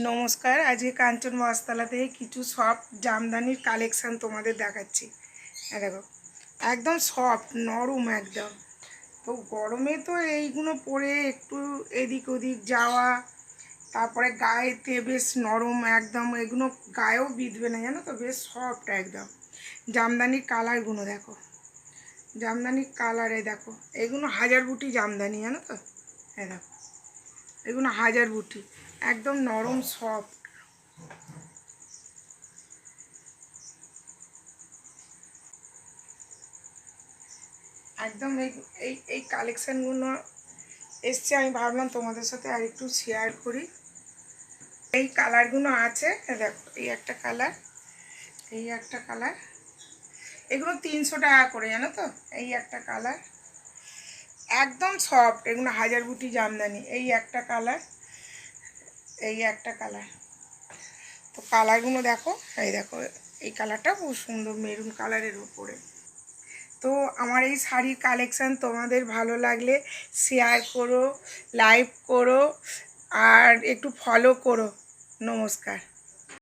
নমস্কার। আজকে কাঞ্চন বস্ত্রালয় থেকে কিছু সফট জামদানির কালেকশান তোমাদের দেখাচ্ছি। দেখো, একদম সফট নরম একদম। তো গরমে তো এইগুলো পরে একটু এদিক ওদিক যাওয়া, তারপরে গায়েতে বেশ নরম একদম, এগুলো গায়েও বিঁধবে না, জানো তো, বেশ সফট একদম। জামদানির কালারগুলো দেখো, জামদানির কালারে দেখো, এগুলো হাজার বুটি জামদানি, জানো তো। দেখো, এগুলো হাজার বুটি, একদম নরম সফট। একদম এই এই এই কালেকশানগুলো এসছে, আমি ভাবলাম তোমাদের সাথে আর একটু শেয়ার করি। এই কালারগুলো আছে, দেখো, এই একটা কালার, এই একটা কালার, এগুলো 300 টাকা করে, জানো তো। এই একটা কালার, একদম সফট, এগুলো হাজার বুটি জামদানি। এই একটা কালার, এই একটা কালার। তো কালারগুলো দেখো, এই দেখো, এই কালারটা খুব সুন্দর, মেরুন কালারের উপরে। তো আমার এই শাড়ির কালেকশান তোমাদের ভালো লাগলে শেয়ার করো, লাইক করো, আর একটু ফলো করো। নমস্কার।